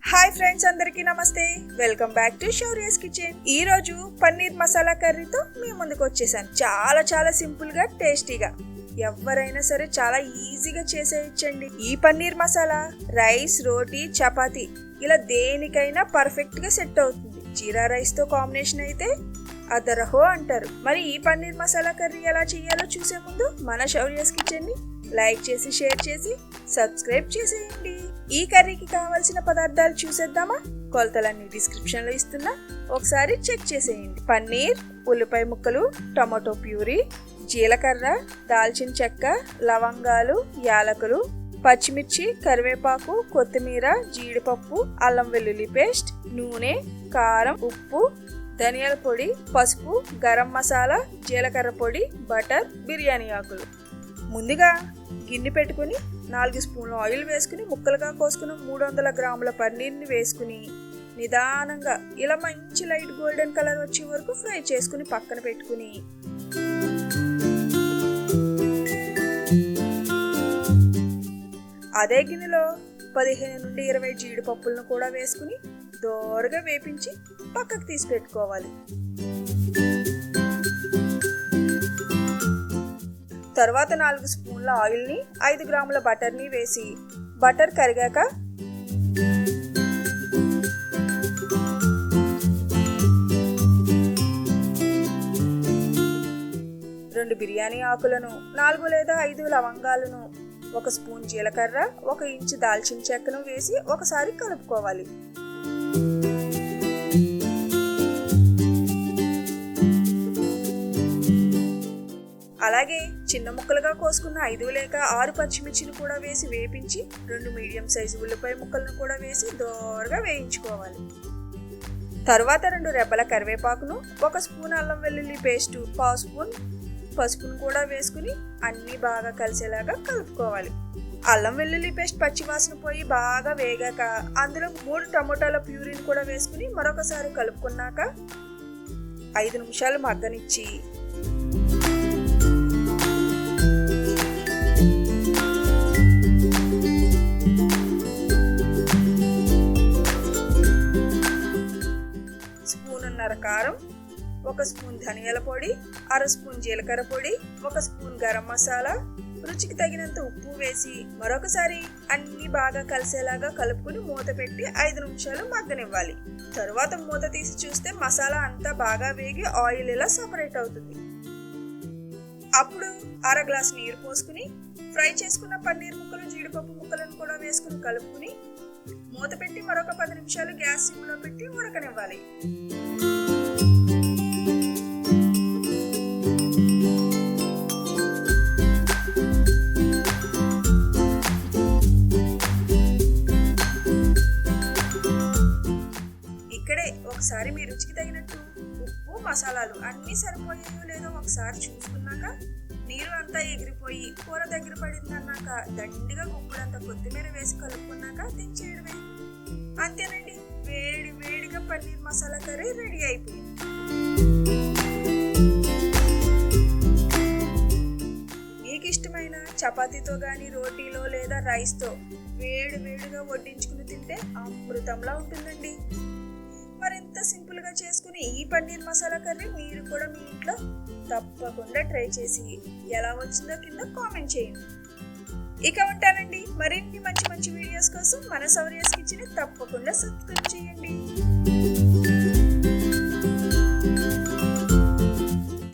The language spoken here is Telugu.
హాయ్ ఫ్రెండ్స్, అందరికీ నమస్తే. Welcome back to Shaurya's kitchen. ఈ రోజు పన్నీర్ మసాలా కర్రీతో మీ ముందుకు వచ్చేసాను. చాలా సింపుల్ గా టేస్టీగా ఎవరైనా సరే చాలా ఈజీగా చేసేయచ్చండి. ఈ పన్నీర్ మసాలా రైస్, రోటీ, చపాతీ ఇలా దేనికైనా పర్ఫెక్ట్ గా సెట్ అవుతుంది. జీరా రైస్ తో కాంబినేషన్ అయితే అదరహో అంటారు. మరి ఈ పన్నీర్ మసాలా కర్రీ ఎలా చేయాలో చూసే ముందు మన శౌర్యస్ కిచెన్ ని లైక్ చేసి, షేర్ చేసి, సబ్స్క్రైబ్ చేసేయండి. ఈ కర్రీకి కావాల్సిన పదార్థాలు చూసేద్దామా? కొలతలన్నీ డిస్క్రిప్షన్ లో ఇస్తున్నా, ఒకసారి చెక్ చేసేయండి. పన్నీర్, ఉల్లిపాయ ముక్కలు, టమాటో ప్యూరీ, జీలకర్ర, దాల్చిన చెక్క, లవంగాలు, యాలకులు, పచ్చిమిర్చి, కరివేపాకు, కొత్తిమీర, జీడిపప్పు, అల్లం వెల్లుల్లి పేస్ట్, నూనె, కారం, ఉప్పు, ధనియాల పొడి, పసుపు, గరం మసాలా, జీలకర్ర పొడి, బటర్, బిర్యానీ ఆకులు. ముందుగా గిన్నె పెట్టుకుని 4 స్పూన్ల ఆయిల్ వేసుకుని ముక్కలుగా కోసుకుని 300 గ్రాముల పన్నీర్ని వేసుకుని నిదానంగా ఇలా మంచి లైట్ గోల్డెన్ కలర్ వచ్చే వరకు ఫ్రై చేసుకుని పక్కన పెట్టుకుని అదే గిన్నెలో 15 నుండి 20 జీడిపప్పులను కూడా వేసుకుని దోరగా వేపించి పక్కకు తీసి పెట్టుకోవాలి. తర్వాత 4 స్పూన్ల ఆయిల్ని 5 గ్రాముల బటర్ని వేసి బటర్ కరిగాక రెండు బిర్యానీ ఆకులను, 4 లేదా 5 లవంగాలను, 1 స్పూన్ జీలకర్ర, 1 ఇంచు దాల్చిన చెక్కను వేసి ఒకసారి కలుపుకోవాలి. అలాగే చిన్న ముక్కలుగా కోసుకున్న 5 లేక 6 పచ్చిమిర్చిని కూడా వేసి వేపించి 2 మీడియం సైజు ఉల్లిపాయ ముక్కలను కూడా వేసి దోరగా వేయించుకోవాలి. తర్వాత 2 రెబ్బల కరివేపాకును, 1 స్పూన్ అల్లం వెల్లుల్లి పేస్టు, 1/2 స్పూన్ పసుపును కూడా వేసుకుని అన్నీ బాగా కలిసేలాగా కలుపుకోవాలి. అల్లం వెల్లుల్లి పేస్ట్ పచ్చివాసన పోయి బాగా వేగాక అందులో 3 టమోటాల ప్యూరీని కూడా వేసుకుని మరొకసారి కలుపుకున్నాక 5 నిమిషాలు మగ్గనిచ్చి కారం, 1 స్పూన్ ధనియాల పొడి, 1/2 స్పూన్ జీలకర్ర పొడి, 1 స్పూన్ గరం మసాలా, రుచికి తగినంత ఉప్పు వేసి మరొకసారి అన్ని బాగా కలిసేలాగా కలుపుకుని మూత పెట్టి 5 నిమిషాలు మగ్గనివ్వాలి. తరువాత మూత తీసి చూస్తే మసాలా అంతా బాగా వేగి ఆయిల్ ఇలా సపరేట్ అవుతుంది. అప్పుడు 1/2 గ్లాస్ నీరు పోసుకుని ఫ్రై చేసుకున్న పన్నీర్ ముక్కలు, జీడిపప్పు ముక్కలను కూడా వేసుకుని కలుపుకుని మూత పెట్టి మరొక 10 నిమిషాలు గ్యాస్ సిమ్లో పెట్టి ఉడకనివ్వాలి. ఇక్కడే ఒకసారి మీ రుచికి తగినట్టు ఉప్పు, మసాలాలు అన్నీ సరిపోయాయో లేదో ఒకసారి చూసుకున్నాక నీరు అంతా ఎగిరిపోయి కూర దగ్గర పడిందన్నాక దండిగా గుప్పుడంత కొత్తిమీర వేసి కలుపుకున్నాక దించేయడమే. అంతేనండి, వేడిగా పన్నీర్ మసాలా కర్రీ రెడీ అయిపోయింది. మీకు ఇష్టమైన చపాతీతో కానీ, రోటీలో లేదా రైస్తో వేడిగా వడ్డించుకుని తింటే అమృతంలా ఉంటుందండి. మరింత సింపుల్గా చేసుకుని ఈ పన్నీర్ మసాలా కర్రీ మీరు కూడా మీ ఇంట్లో తప్పకుండా ట్రై చేసి ఎలా వచ్చిందో కింద కామెంట్ చేయండి. ఇక ఉంటానండి. మరిన్ని మంచి వీడియోస్ కోసం మన శౌర్యస్ కిచెన్ తప్పకుండా సబ్స్క్రైబ్ చేయండి.